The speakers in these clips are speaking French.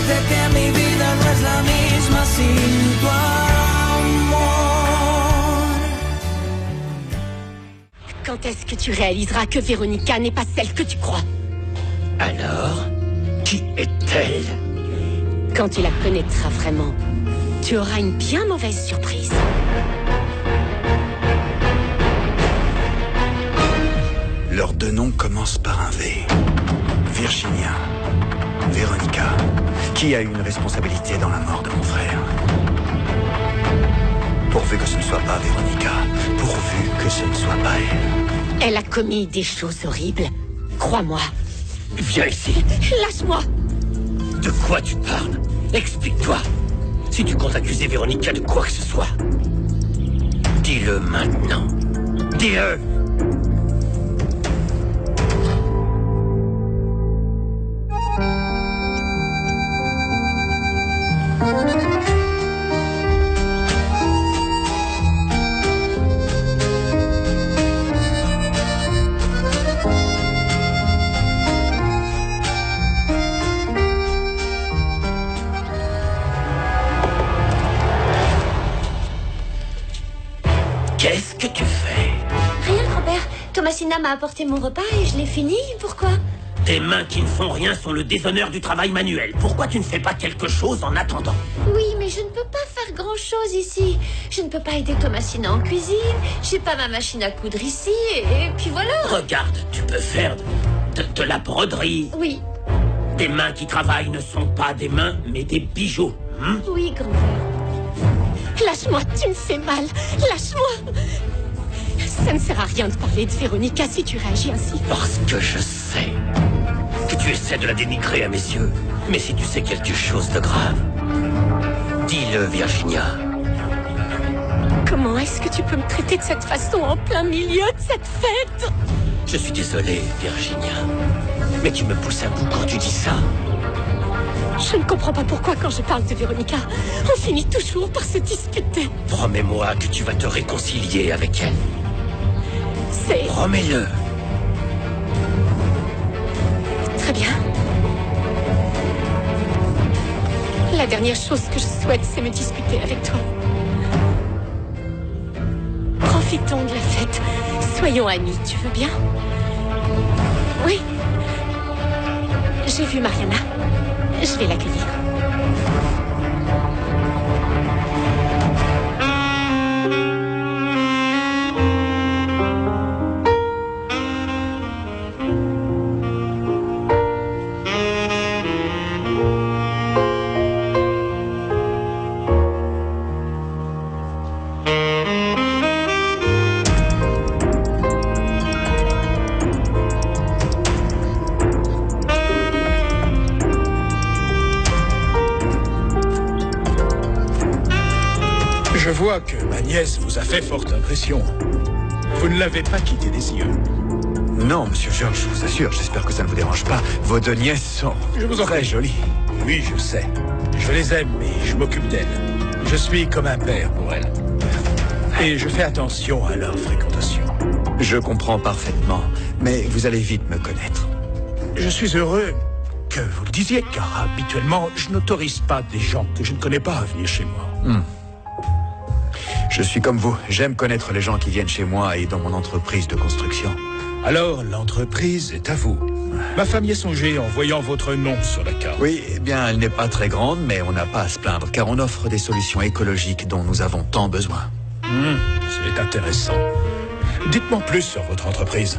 decirte que mi vida no es la misma sin tu amor. Quand est-ce que tu réaliseras que Véronica n'est pas celle que tu crois? Alors, qui est-elle? Quand tu la connaîtras vraiment, tu auras une bien mauvaise surprise. Leurs deux noms commencent par un V. Virginia, Véronica. Qui a eu une responsabilité dans la mort de mon frère? Pourvu que ce ne soit pas Véronica. Pourvu que ce ne soit pas elle. Elle a commis des choses horribles. Crois-moi. Viens ici. Lâche-moi. De quoi tu parles? Explique-toi. Si tu comptes accuser Véronica de quoi que ce soit, dis-le maintenant. Dis-le. Qu'est-ce que tu fais? Rien, grand-père. Thomasina m'a apporté mon repas et je l'ai fini. Pourquoi? Tes mains qui ne font rien sont le déshonneur du travail manuel. Pourquoi tu ne fais pas quelque chose en attendant? Oui, mais je ne peux pas faire grand-chose ici. Je ne peux pas aider Thomasina en cuisine. J'ai pas ma machine à coudre ici. Et puis voilà. Regarde, tu peux faire de la broderie. Oui, Des mains qui travaillent ne sont pas des mains, mais des bijoux. oui, grand-père. Lâche-moi, tu me fais mal. Lâche-moi. Ça ne sert à rien de parler de Véronica si tu réagis ainsi. Parce que je sais que tu essaies de la dénigrer à mes yeux. Mais si tu sais quelque chose de grave, dis-le, Virginia. Comment est-ce que tu peux me traiter de cette façon en plein milieu de cette fête? Je suis désolé, Virginia. Mais tu me pousses à bout quand tu dis ça. Je ne comprends pas pourquoi quand je parle de Véronica, on finit toujours par se disputer. Promets-moi que tu vas te réconcilier avec elle. C'est Promets-le. très bien. La dernière chose que je souhaite, c'est me disputer avec toi. Profitons de la fête. Soyons amis, tu veux bien? Oui. J'ai vu Mariana. Je vais l'accueillir. Je vois que ma nièce vous a fait forte impression. Vous ne l'avez pas quitté des yeux. Non, monsieur George, je vous assure, j'espère que ça ne vous dérange pas. Vos deux nièces sont Je vous en très prie. jolies. Oui, je sais. Je les aime et je m'occupe d'elles. Je suis comme un père pour elles. Et je fais attention à leur fréquentation. Je comprends parfaitement, mais vous allez vite me connaître. Je suis heureux que vous le disiez, car habituellement, je n'autorise pas des gens que je ne connais pas à venir chez moi. Je suis comme vous, j'aime connaître les gens qui viennent chez moi et dans mon entreprise de construction. Alors, l'entreprise est à vous. Ma femme y a songé en voyant votre nom sur la carte. Oui, eh bien, elle n'est pas très grande, mais on n'a pas à se plaindre, car on offre des solutions écologiques dont nous avons tant besoin. C'est intéressant. Dites-moi plus sur votre entreprise.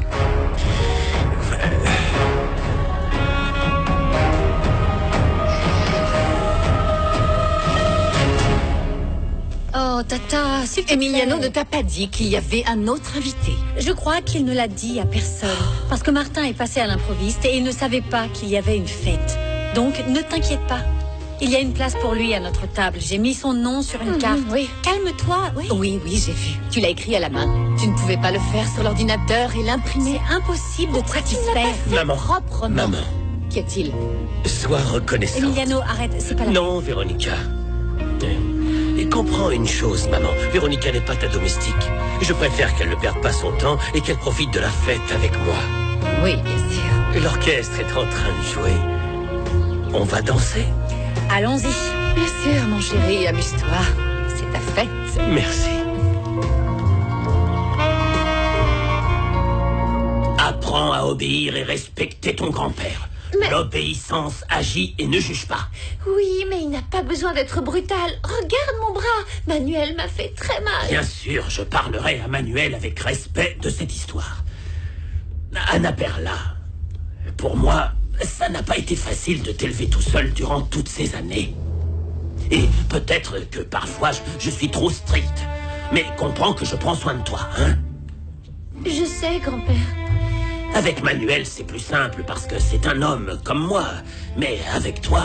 Oh, Tata, s'il te plaît. Emiliano ne t'a pas dit qu'il y avait un autre invité. Je crois qu'il ne l'a dit à personne. Parce que Martin est passé à l'improviste et il ne savait pas qu'il y avait une fête. Donc, ne t'inquiète pas. Il y a une place pour lui à notre table. J'ai mis son nom sur une carte. Oui. Calme-toi, oui. Oui, j'ai vu. Tu l'as écrit à la main. Tu ne pouvais pas le faire sur l'ordinateur et l'imprimer. C'est impossible de satisfaire. Maman. Proprement. Maman, Qu'y a-t-il? sois reconnaissante. Emiliano, arrête, c'est pas la... Non, Véronica. Et comprends une chose, maman. Véronica n'est pas ta domestique. Je préfère qu'elle ne perde pas son temps et qu'elle profite de la fête avec moi. Oui, bien sûr. L'orchestre est en train de jouer. On va danser. Allons-y. Bien sûr, mon chéri, amuse-toi. C'est ta fête. Merci. Apprends à obéir et respecter ton grand-père. Mais- L'obéissance agit et ne juge pas. Oui, mais il n'a pas besoin d'être brutal. Regarde mon bras. Manuel m'a fait très mal. Bien sûr, je parlerai à Manuel avec respect de cette histoire. Anna Perla, pour moi, ça n'a pas été facile de t'élever tout seul durant toutes ces années. Et peut-être que parfois je suis trop strict. Mais comprends que je prends soin de toi, hein? Je sais, grand-père. Avec Manuel, c'est plus simple parce que c'est un homme comme moi. Mais avec toi,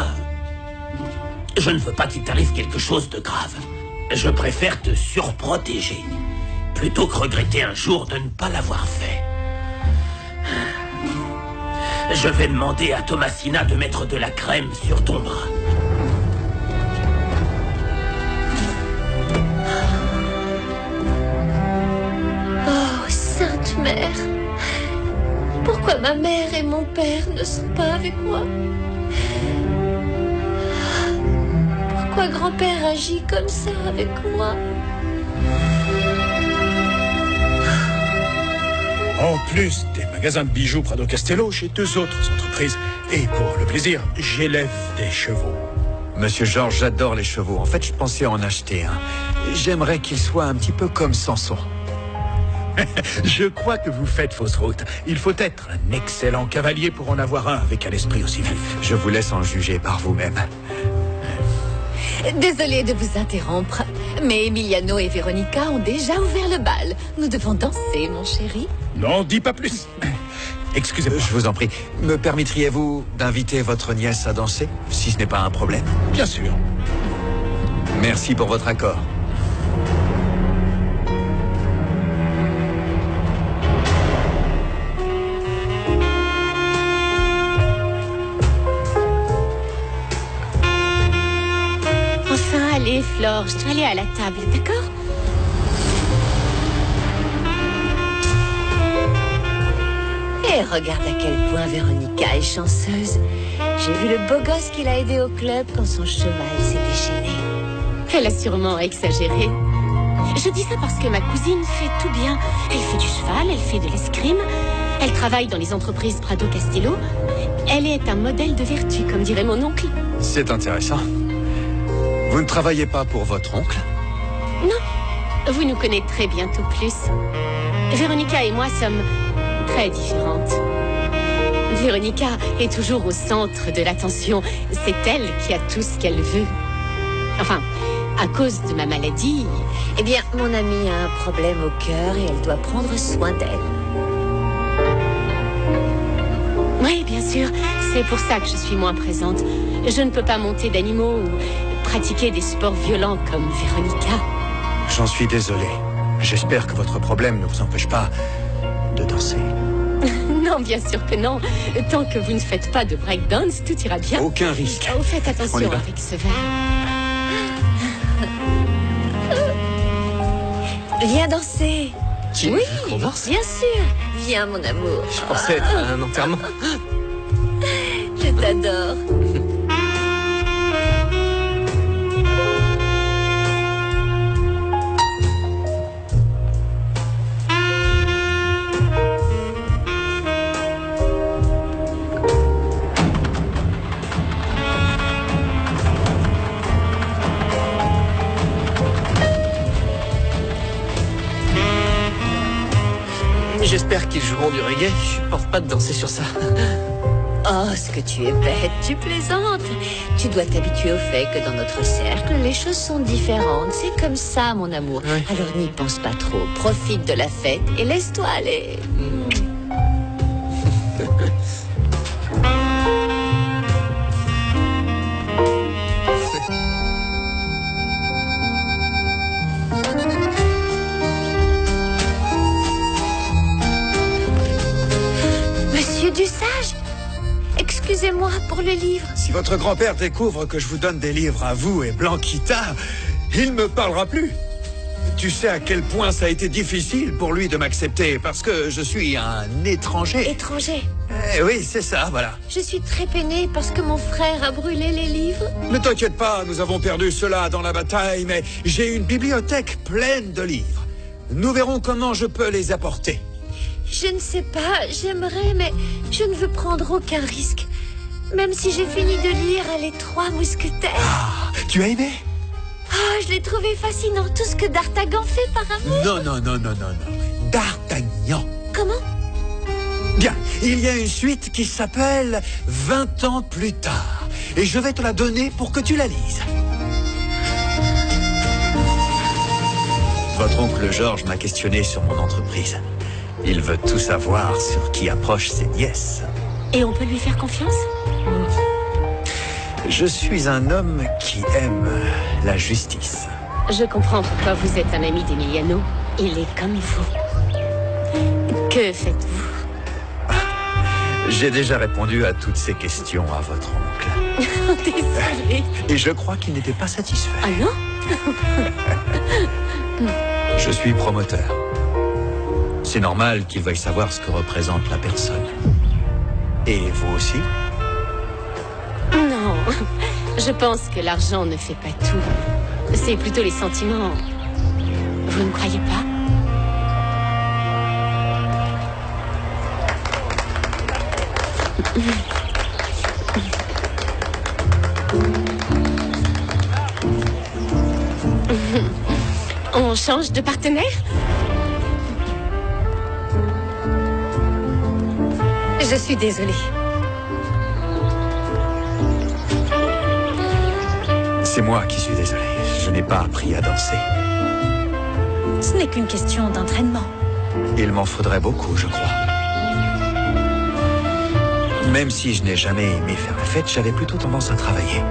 je ne veux pas qu'il t'arrive quelque chose de grave. Je préfère te surprotéger, plutôt que regretter un jour de ne pas l'avoir fait. Je vais demander à Thomasina de mettre de la crème sur ton bras. Oh, Sainte Mère. Pourquoi ma mère et mon père ne sont pas avec moi? Pourquoi grand-père agit comme ça avec moi? En plus des magasins de bijoux Prado Castello, j'ai 2 autres entreprises. Et pour le plaisir, j'élève des chevaux. Monsieur Georges, j'adore les chevaux. En fait, je pensais en acheter un. J'aimerais qu'il soit un petit peu comme Samson. Je crois que vous faites fausse route. Il faut être un excellent cavalier pour en avoir un avec un esprit aussi vif. Je vous laisse en juger par vous-même. Désolée de vous interrompre, mais Emiliano et Véronica ont déjà ouvert le bal. Nous devons danser, mon chéri. N'en dis pas plus. Excusez-moi. Je vous en prie, me permettriez-vous d'inviter votre nièce à danser, si ce n'est pas un problème? Bien sûr. Merci pour votre accord. Enfin, allez, Flore, je dois aller à la table, d'accord? Et regarde à quel point Véronica est chanceuse. J'ai vu le beau gosse qu'il a aidé au club quand son cheval s'est déchaîné. Elle a sûrement exagéré. Je dis ça parce que ma cousine fait tout bien. Elle fait du cheval, elle fait de l'escrime. Elle travaille dans les entreprises Prado Castello. Elle est un modèle de vertu, comme dirait mon oncle. C'est intéressant. Vous ne travaillez pas pour votre oncle? Non, vous nous connaîtrez bientôt plus. Véronica et moi sommes très différentes. Véronica est toujours au centre de l'attention. C'est elle qui a tout ce qu'elle veut. Enfin, à cause de ma maladie. Eh bien, mon amie a un problème au cœur et elle doit prendre soin d'elle. Oui, bien sûr. C'est pour ça que je suis moins présente. Je ne peux pas monter d'animaux ou pratiquer des sports violents comme Véronica. J'en suis désolé. J'espère que votre problème ne vous empêche pas de danser. Non, bien sûr que non. Tant que vous ne faites pas de breakdance, tout ira bien. Aucun risque. Oh, faites On y attention va. avec ce verre. Viens danser. Oui, qu'on danse. Bien sûr. Viens, mon amour. Je pensais être à un enterrement. Je t'adore. J'espère qu'ils joueront du reggae. Je pense pas de danser sur ça. Oh, ce que tu es bête, tu plaisantes. Tu dois t'habituer au fait que dans notre cercle, les choses sont différentes. C'est comme ça, mon amour. Oui. Alors n'y pense pas trop. Profite de la fête et laisse-toi aller. Monsieur Dusage, excusez-moi pour le livre. Si votre grand-père découvre que je vous donne des livres à vous et Blanquita, il ne me parlera plus. Tu sais à quel point ça a été difficile pour lui de m'accepter parce que je suis un étranger. Étranger. Oui, c'est ça, voilà. Je suis très peinée parce que mon frère a brûlé les livres. Ne t'inquiète pas, nous avons perdu cela dans la bataille, mais j'ai une bibliothèque pleine de livres. Nous verrons comment je peux les apporter. Je ne sais pas, j'aimerais, mais je ne veux prendre aucun risque. Même si j'ai fini de lire Les Trois Mousquetaires. Ah, tu as aimé? Oh, je l'ai trouvé fascinant, tout ce que D'Artagnan fait par amour. Non. D'Artagnan. Comment? Bien, il y a une suite qui s'appelle 20 ans plus tard. Et je vais te la donner pour que tu la lises. Votre oncle Georges m'a questionné sur mon entreprise. Il veut tout savoir sur qui approche ses nièces. Et on peut lui faire confiance? Je suis un homme qui aime la justice. Je comprends pourquoi vous êtes un ami d'Emiliano. Il est comme vous. Que faites-vous? J'ai déjà répondu à toutes ces questions à votre oncle. Désolée. Et je crois qu'il n'était pas satisfait. Ah non? Je suis promoteur. C'est normal qu'il veuille savoir ce que représente la personne. Et vous aussi? Non. Je pense que l'argent ne fait pas tout. C'est plutôt les sentiments. Vous ne croyez pas? On change de partenaire? Je suis désolée. C'est moi qui suis désolé. Je n'ai pas appris à danser. Ce n'est qu'une question d'entraînement. Il m'en faudrait beaucoup, je crois. Même si je n'ai jamais aimé faire la fête, j'avais plutôt tendance à travailler.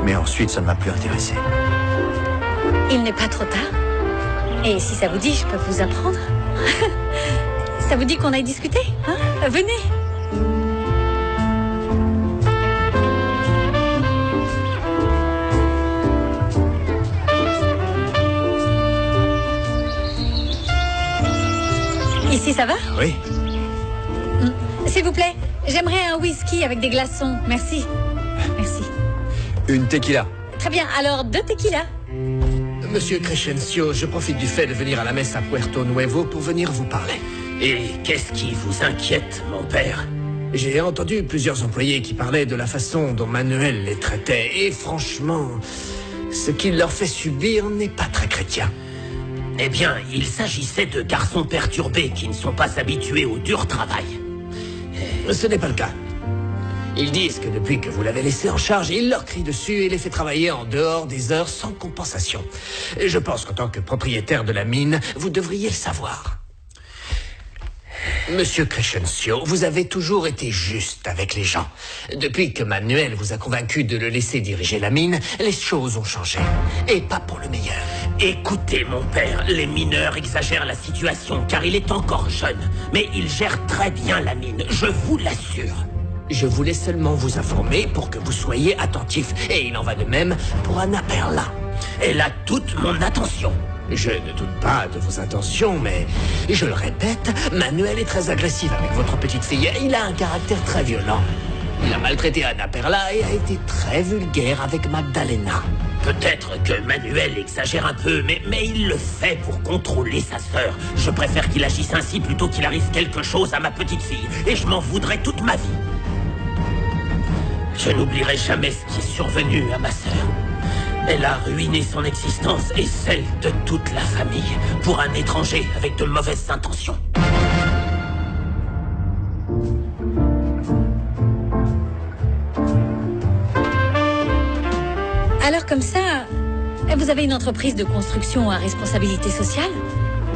Mais ensuite, ça ne m'a plus intéressé. Il n'est pas trop tard. Et si ça vous dit, je peux vous apprendre. Ça vous dit qu'on aille discuter, hein? Venez. Ici, ça va? Oui. S'il vous plaît, j'aimerais un whisky avec des glaçons. Merci. Merci. Une tequila. Très bien, alors 2 tequilas. Monsieur Crescencio, je profite du fait de venir à la messe à Puerto Nuevo pour venir vous parler. Et qu'est-ce qui vous inquiète, mon père? J'ai entendu plusieurs employés qui parlaient de la façon dont Manuel les traitait. Et franchement, ce qu'il leur fait subir n'est pas très chrétien. Eh bien, il s'agissait de garçons perturbés qui ne sont pas habitués au dur travail. Ce n'est pas le cas. Ils disent que depuis que vous l'avez laissé en charge, il leur crie dessus et les fait travailler en dehors des heures sans compensation. Je pense qu'en tant que propriétaire de la mine, vous devriez le savoir. Monsieur Crescencio, vous avez toujours été juste avec les gens. Depuis que Manuel vous a convaincu de le laisser diriger la mine, les choses ont changé. Et pas pour le meilleur. Écoutez, mon père, les mineurs exagèrent la situation car il est encore jeune. Mais il gère très bien la mine, je vous l'assure. Je voulais seulement vous informer pour que vous soyez attentif. Et il en va de même pour Anna Perla. Elle a toute mon attention. Je ne doute pas de vos intentions, mais je le répète, Manuel est très agressif avec votre petite fille. Il a un caractère très violent. Il a maltraité Anna Perla et a été très vulgaire avec Magdalena. Peut-être que Manuel exagère un peu, mais il le fait pour contrôler sa sœur. Je préfère qu'il agisse ainsi plutôt qu'il arrive quelque chose à ma petite fille. Et je m'en voudrais toute ma vie. Je n'oublierai jamais ce qui est survenu à ma sœur. Elle a ruiné son existence et celle de toute la famille pour un étranger avec de mauvaises intentions. Alors comme ça, vous avez une entreprise de construction à responsabilité sociale?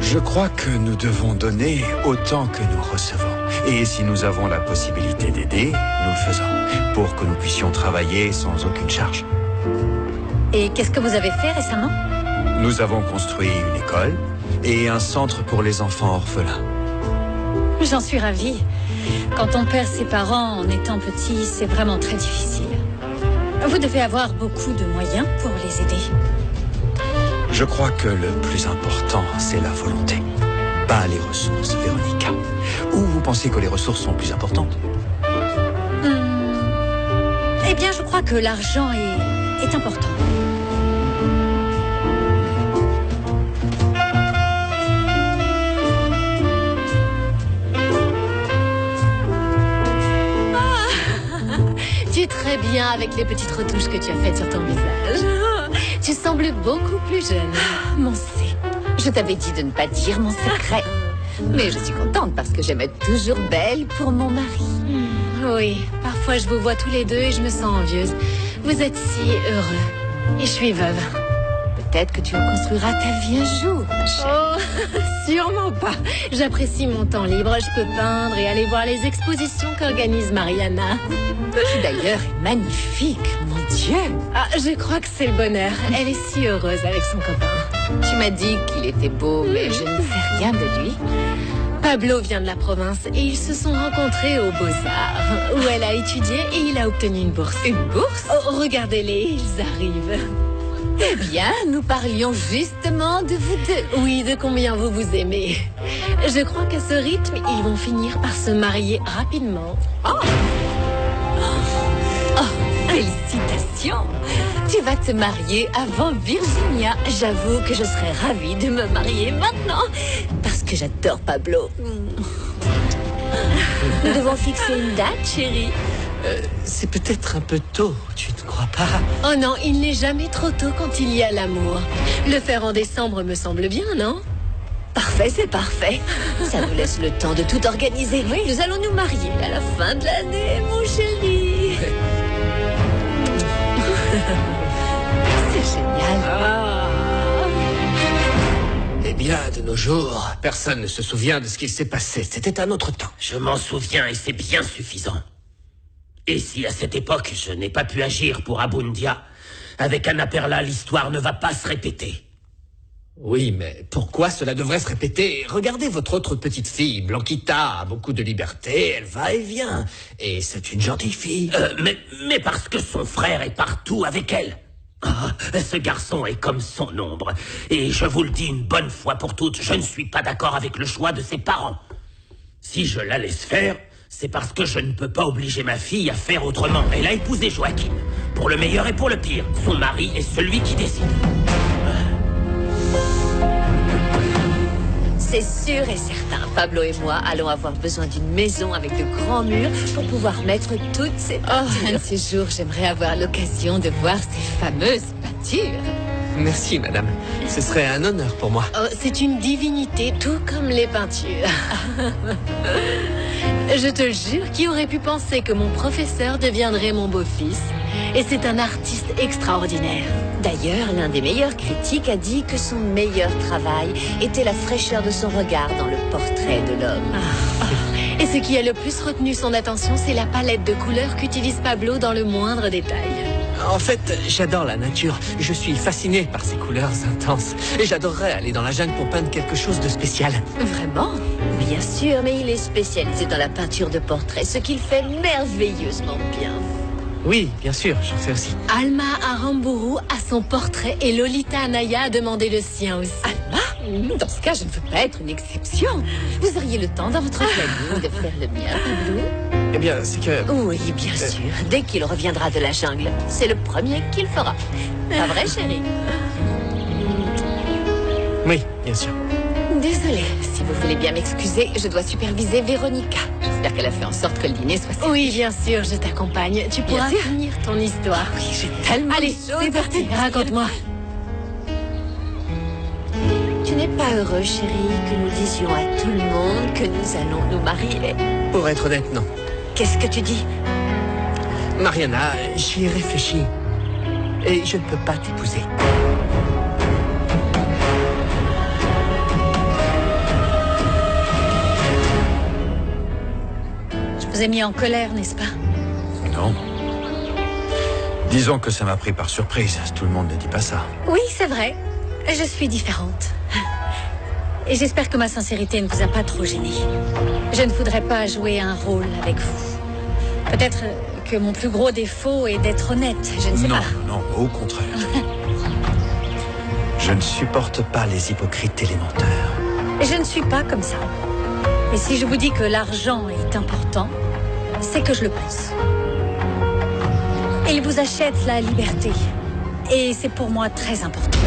Je crois que nous devons donner autant que nous recevons. Et si nous avons la possibilité d'aider, nous le faisons, pour que nous puissions travailler sans aucune charge. Et qu'est-ce que vous avez fait récemment? Nous avons construit une école et un centre pour les enfants orphelins. J'en suis ravie. Quand on perd ses parents en étant petit, c'est vraiment très difficile. Vous devez avoir beaucoup de moyens pour les aider. Je crois que le plus important, c'est la volonté, pas les ressources, Véronica. Ou vous pensez que les ressources sont plus importantes? Eh bien, je crois que l'argent est important. Tu es très bien avec les petites retouches que tu as faites sur ton visage. Tu sembles beaucoup plus jeune. Mon C, je t'avais dit de ne pas dire mon secret. Mais je suis contente parce que j'aime être toujours belle pour mon mari. Oui, parfois je vous vois tous les deux et je me sens envieuse. Vous êtes si heureux. Et je suis veuve. Peut-être que tu reconstruiras ta vie un jour, ma chère. Oh, sûrement pas. J'apprécie mon temps libre. Je peux peindre et aller voir les expositions qu'organise Mariana. Qui d'ailleurs est magnifique, mon Dieu. Ah, je crois que c'est le bonheur. Elle est si heureuse avec son copain. Tu m'as dit qu'il était beau, mais je ne sais rien de lui. Pablo vient de la province et ils se sont rencontrés aux Beaux-Arts, où elle a étudié et il a obtenu une bourse. Une bourse? Oh, regardez-les, ils arrivent. Eh bien, nous parlions justement de vous deux. Oui, de combien vous vous aimez. Je crois qu'à ce rythme, ils vont finir par se marier rapidement. Félicitations. Tu vas te marier avant Virginia. J'avoue que je serais ravie de me marier maintenant, parce que j'adore Pablo. Nous devons fixer une date, chérie. C'est peut-être un peu tôt, tu ne crois pas? Oh non, il n'est jamais trop tôt quand il y a l'amour. Le faire en décembre me semble bien, non? Parfait, c'est parfait. Ça nous laisse le temps de tout organiser. Oui. Nous allons nous marier à la fin de l'année, mon chéri. C'est génial. Eh bien, de nos jours, personne ne se souvient de ce qu'il s'est passé. C'était un autre temps. Je m'en souviens et c'est bien suffisant. Et si à cette époque, je n'ai pas pu agir pour Abundia, avec Anna Perla, l'histoire ne va pas se répéter. Oui, mais pourquoi cela devrait se répéter? Regardez votre autre petite fille, Blanquita, a beaucoup de liberté, elle va et vient. Et c'est une gentille fille. Mais parce que son frère est partout avec elle. Ah, ce garçon est comme son ombre. Et je vous le dis une bonne fois pour toutes, je ne suis pas d'accord avec le choix de ses parents. Si je la laisse faire, c'est parce que je ne peux pas obliger ma fille à faire autrement. Elle a épousé Joachim. Pour le meilleur et pour le pire. Son mari est celui qui décide. C'est sûr et certain, Pablo et moi allons avoir besoin d'une maison avec de grands murs pour pouvoir mettre toutes ces peintures. Un de ces jours, j'aimerais avoir l'occasion de voir ces fameuses peintures. Merci, madame. Ce serait un honneur pour moi. Oh, c'est une divinité, tout comme les peintures. Je te le jure, qui aurait pu penser que mon professeur deviendrait mon beau-fils? Et c'est un artiste extraordinaire. D'ailleurs, l'un des meilleurs critiques a dit que son meilleur travail était la fraîcheur de son regard dans le portrait de l'homme. Et ce qui a le plus retenu son attention, c'est la palette de couleurs qu'utilise Pablo dans le moindre détail. En fait, j'adore la nature. Je suis fasciné par ces couleurs intenses. Et j'adorerais aller dans la jungle pour peindre quelque chose de spécial. Vraiment? Bien sûr, mais il est spécialisé dans la peinture de portrait, ce qu'il fait merveilleusement bien. Oui, bien sûr, j'en fais aussi. Alma Aramburu a son portrait et Lolita Anaya a demandé le sien aussi. Alma? Dans ce cas, je ne veux pas être une exception. Vous auriez le temps dans votre planning de faire le mien, Pablo? Eh bien, c'est que... Oui, bien sûr. Dès qu'il reviendra de la jungle, c'est le premier qu'il fera. Pas vrai, chérie? Oui, bien sûr. Désolée, si vous voulez bien m'excuser, je dois superviser Véronica. J'espère qu'elle a fait en sorte que le dîner soit servi. Oui, bien sûr, je t'accompagne. Tu pourras finir ton histoire. Oui, j'ai tellement Allez, de choses. c'est parti, raconte-moi. Tu n'es pas heureux, chérie, que nous disions à tout le monde que nous allons nous marier? Pour être honnête, non. Qu'est-ce que tu dis? Mariana, j'y ai réfléchi. Et je ne peux pas t'épouser. Je vous ai mis en colère, n'est-ce pas? Non. Disons que ça m'a pris par surprise. Tout le monde ne dit pas ça. Oui, c'est vrai. Je suis différente. Et j'espère que ma sincérité ne vous a pas trop gêné. Je ne voudrais pas jouer un rôle avec vous. Peut-être que mon plus gros défaut est d'être honnête, je ne sais pas. Non, au contraire. Je ne supporte pas les hypocrites et les menteurs. Je ne suis pas comme ça. Et si je vous dis que l'argent est important, c'est que je le pense. Il vous achète la liberté. Et c'est pour moi très important.